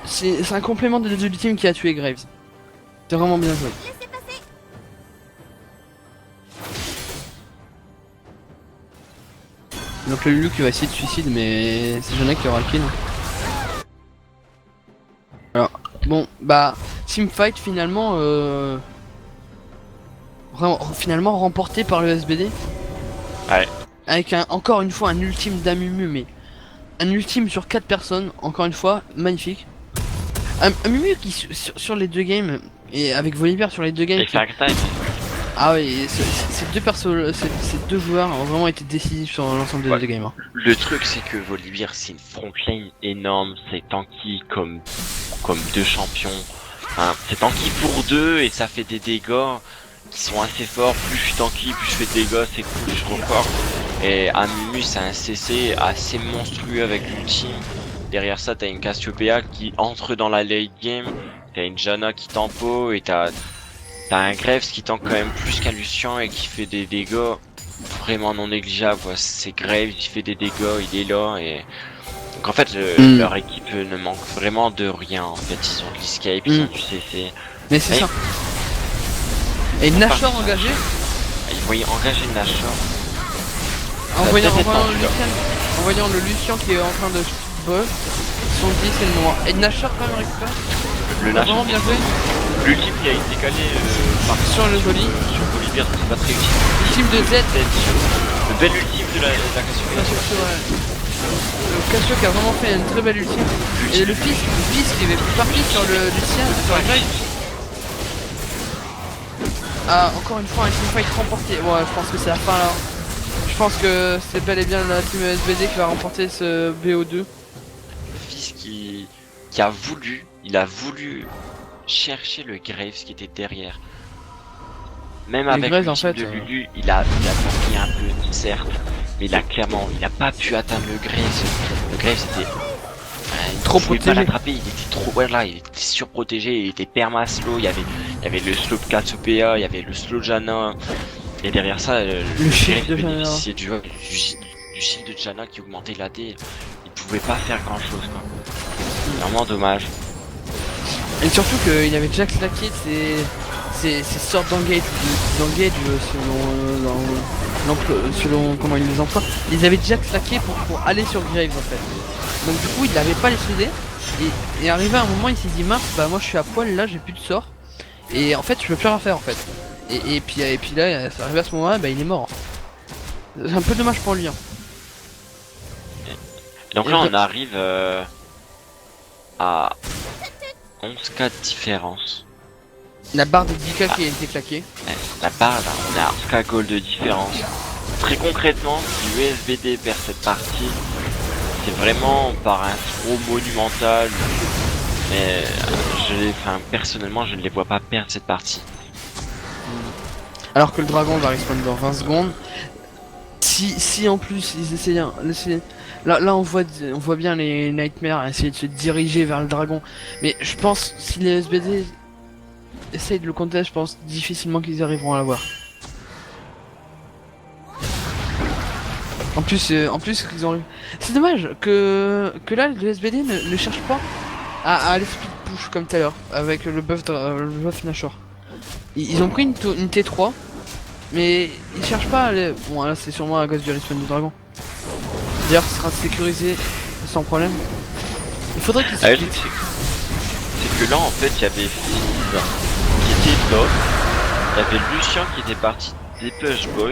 c'est un complément des ultimes qui a tué Graves. C'est vraiment bien joué. Donc le Lulu qui va essayer de suicide, mais c'est Janna qui aura le kill. Alors, bon, bah, teamfight finalement, finalement remporté par le SBD. Ouais. Avec encore une fois un ultime d'Amumu, mais un ultime sur 4 personnes, encore une fois, magnifique. Amumu qui sur les deux games, et avec Volibear sur les deux games. Ah oui, ces deux joueurs ont vraiment été décisifs sur l'ensemble des deux games. Hein. Le truc c'est que Volibear c'est une frontline énorme, c'est tanky comme deux champions. Hein, c'est tanky pour deux et ça fait des dégâts qui sont assez forts. Plus je suis tanky, plus je fais de dégâts, c'est cool, je suis trop fort. Et Amumu c'est un CC assez monstrueux avec l'ultime. Derrière ça t'as une Cassiopeia qui entre dans la late game, t'as une Janna qui tempo et t'as un Graves qui tank quand même plus qu'un Lucian et qui fait des dégâts vraiment non négligeables. C'est Graves, il fait des dégâts, il est là et... Donc en fait leur équipe ne manque vraiment de rien en fait. Ils ont de l'escape, ils ont du CC. Mais c'est ça. Et Nashor engagé. Ils vont y engager Nashor. En voyant le Lucian qui est en train de buff, son 10 c'est le noir. Et Nashor quand même récupère. Le Nashor vraiment bien joué. L'ultime qui a été calé sur le Voli. Sur Volibear, c'est pas très utile. Ultime de Z. Le bel ultime de la Cassiopeia. Le Cassio qui a vraiment fait une très belle ultime. Et le fils qui avait parti sur le Lucien, sur la grille. Ah, encore une fois un teamfight remporté. Ouais, je pense que c'est la fin là. Je pense que c'est bel et bien la team SBD qui va remporter ce BO2. Le fils qui a voulu, il a voulu chercher le Graves qui était derrière. Même les avec le team de Lulu, il a compris un peu, certes, mais il a pas pu atteindre le Graves. Le Graves était trop protégé. Pas l'attraper, il était trop, voilà, il était surprotégé, il était perma slow, il y avait le slow Cassiopeia, il y avait le slow Janna, et derrière ça, le shield de Janna. Du shield de Janna qui augmentait l'AD, il pouvait pas faire grand chose quoi. Vraiment dommage. Et surtout qu'il avait déjà claqué ces sortes d'engage selon comment il les emploie. Ils avaient déjà claqué pour aller sur Graves en fait. Donc du coup il n'avait pas les soudés. Et arrivé à un moment il s'est dit mince, bah moi je suis à poil là, j'ai plus de sort. Et en fait je peux plus rien faire en fait. Et puis là, ça arrive à ce moment-là, bah il est mort. C'est un peu dommage pour lui. Hein. Et donc Et là, donc- on arrive à 11 cas de différence. La barre de 10K qui a été claquée. Ouais, la barre, là, on est à 11 cas gold de différence. Très concrètement, si USBD perd cette partie, c'est vraiment par un trop monumental. Mais personnellement, je ne les vois pas perdre cette partie. Alors que le dragon va respawn dans 20 secondes. Si en plus ils essayent, là on voit bien les Nightmares essayer de se diriger vers le dragon. Mais je pense si les SBD essayent de le contester, je pense difficilement qu'ils arriveront à l'avoir. En plus ils ont. C'est dommage que là le SBD ne cherche pas à aller speed push comme tout à l'heure avec le buff Nashor. Ils ont pris une T3. Mais ils cherchent pas à aller. Bon, là c'est sûrement à cause du respawn du dragon. D'ailleurs, ce sera sécurisé sans problème. Il faudrait qu'ils se Ah, le split. truc, c'est que là, en fait, il y avait Fizz qui était top. Il y avait Lucien qui était parti des push bot.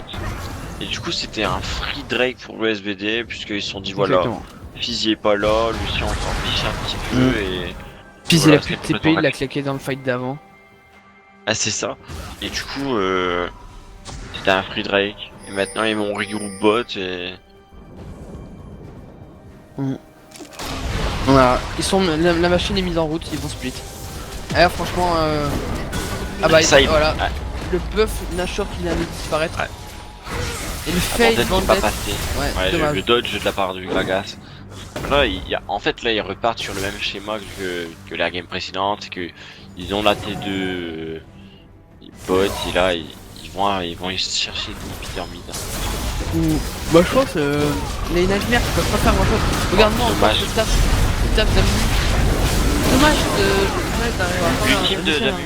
Et du coup, c'était un free Drake pour le SBD, puisqu'ils se sont dit voilà, Exactement. Fizz il est pas là, Lucien on s'en fiche un petit peu et. Puis voilà, il a plus c'est de TP, complètement il l'a raté. claqué dans le fight d'avant. Ah, c'est ça. Et du coup, c'était un free Drake. Et maintenant, ils m'ont regroup bot et. Voilà, la machine est mise en route, ils vont split. Alors franchement, ah bah ça, voilà, ah, le buff Nashor qui vient de disparaître. Ouais. Et le Bandit fade qui est pas Bandit, passé. ouais, Ouais, dommage. le dodge de la part du Gragas. Là, en fait, là, ils repartent sur le même schéma que la game précédente, c'est que ils ont la T2 bot et là, ils vont y chercher des inhibiteurs mid. Bah je pense les Nightmares ils peuvent pas faire grand chose. Regarde-moi, Dommage. le taf d'Amu. Dommage d'arriver à faire L'ultime de Lucien, hein. Damu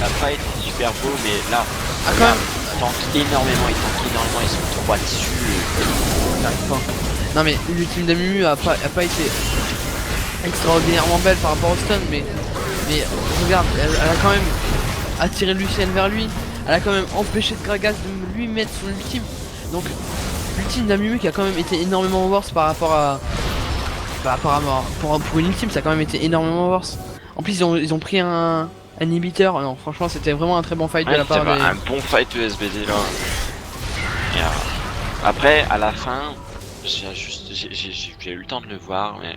a pas été super beau, mais là, Ah quand regarde, même, ils tankent énormément, ils sont 3 dessus. j'arrive pas. Non mais l'ultime d'Amu a pas été extraordinairement belle par rapport au stun, mais regarde, elle a quand même attiré Lucienne vers lui, elle a quand même empêché de Gragas de lui mettre son ultime. Donc l'ultime d'Amu qui a quand même été énormément worse par rapport à pour une ultime, ça a quand même été énormément worse. En plus ils ont pris un inhibiteur. Non franchement c'était vraiment un très bon fight de Ouais, la part c'était des. un bon fight ESBD là. Et, après, à la fin, j'ai eu le temps de le voir, mais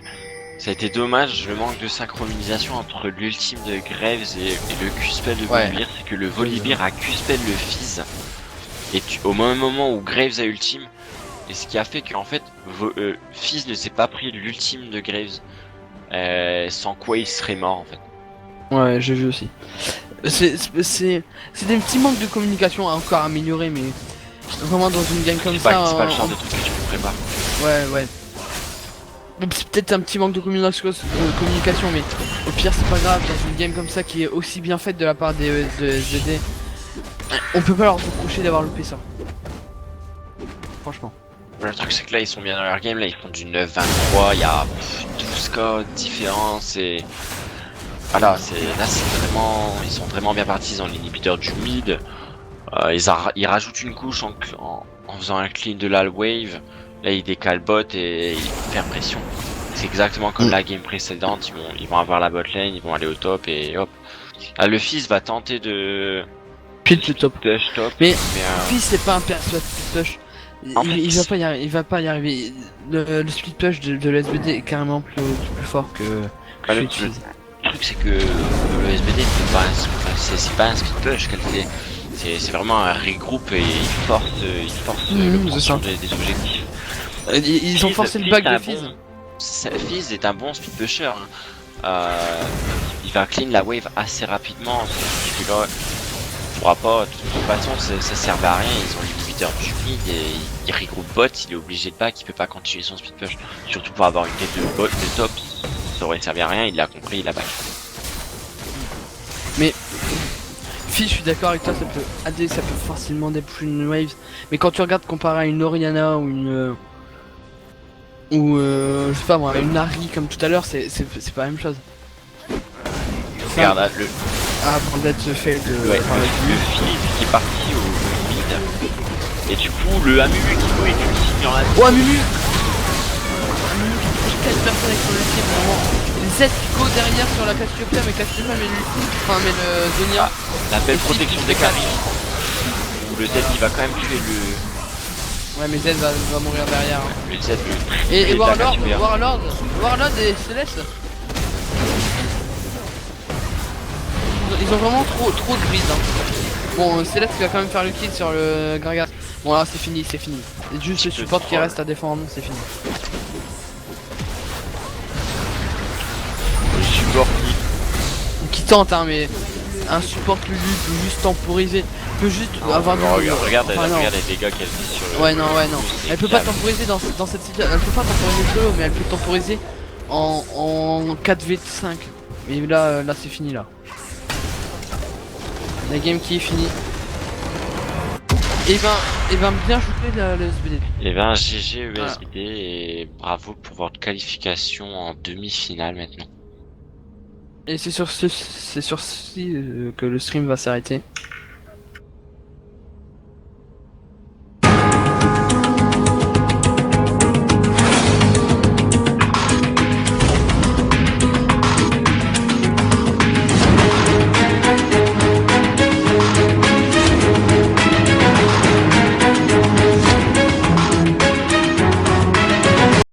ça a été dommage le manque de synchronisation entre l'ultime de Graves et le Q-spell de Ouais. Volibear. C'est que le Volibear a Q-spell le Fizz, et au même moment où Graves a ultime, et ce qui a fait qu'en fait, Fizz ne s'est pas pris l'ultime de Graves, sans quoi il serait mort en fait. Ouais j'ai vu aussi. C'est des petits manques de communication à encore améliorer, mais vraiment dans une game comme C'est pas, ça. c'est pas le genre de truc que tu me prépares. Ouais. C'est peut-être un petit manque de communication, mais au pire c'est pas grave, dans une game comme ça qui est aussi bien faite de la part de SVD, on peut pas leur reprocher d'avoir loupé ça. Franchement. Le truc c'est que là ils sont bien dans leur game, là ils font du 9-23, il y a 12 cas de différence et voilà, c'est vraiment, ils sont vraiment bien partis, ils ont l'inhibiteur du mid, ils rajoutent une couche en faisant un clean de la wave, là ils décalent bot et ils faire pression. C'est exactement comme la game précédente, ils vont avoir la bot lane, ils vont aller au top et hop. Ah, le fils va tenter de Pile le top. push top, Mais mais Fils c'est pas un persuade push. En fait, Il va pas y arriver. Le split push de l'SBD est carrément plus fort que le celui de truc, Fizz. c'est que le SBD c'est pas un speed push qu'elle fait, c'est vraiment un regroup et il force Mhm, le c'est ça. des objectifs. Ils ont forcé le back de Fizz. Fizz est un bon speed pusher. Il va clean la wave assez rapidement. Parce que là, il pourra pas. De toute façon, ça servait à rien. Ils ont l'inhibiteur du mid et il regroupe bot. Il est obligé de back. Il peut pas continuer son speed push. Surtout pour avoir une tête de bot de top. Ça aurait servi à rien. Il l'a compris. Il a back. Mais Fizz, je suis d'accord avec toi, ça peut facilement dépush une wave. Mais quand tu regardes comparé à une Oriana ou une je sais pas moi, une Nari comme tout à l'heure, c'est pas la même chose. Regarde, Avant d'être fait de... Ouais, par le la Philippe qui est parti au mid. Et du coup, le Amumu qui go et du signe en Oh, Mumu Mumu qui touche 4 personnes avec son ultime, vraiment. Z qui go derrière sur la Cassiopeia, mais Cassiopeia met l'ultime, enfin mais le Zonia. La belle Et Philippe protection qui des se carries. Où le Z il va quand même tuer Ouais, mais Z va mourir derrière. Hein. le Z. Et Warlord et Céleste. Ils ont vraiment trop de grise. Hein. Bon, Céleste qui va quand même faire le kill sur le Gragas. Bon là c'est fini. C'est juste le support qui reste à défendre, c'est fini. Le support Qui tente hein, mais un support Lulu peut juste temporiser, peut juste avoir du... regarde enfin, non. les dégâts qu'elle fait sur le... Ouais non. Elle peut pas temporiser dans cette situation. Elle peut pas temporiser solo, mais elle peut temporiser en 4v5. Mais là c'est fini là. La game qui est finie. Et ben bien joué le SBD. Et ben GG ESBD et bravo pour votre qualification en demi-finale maintenant. Et c'est sur ceci que le stream va s'arrêter.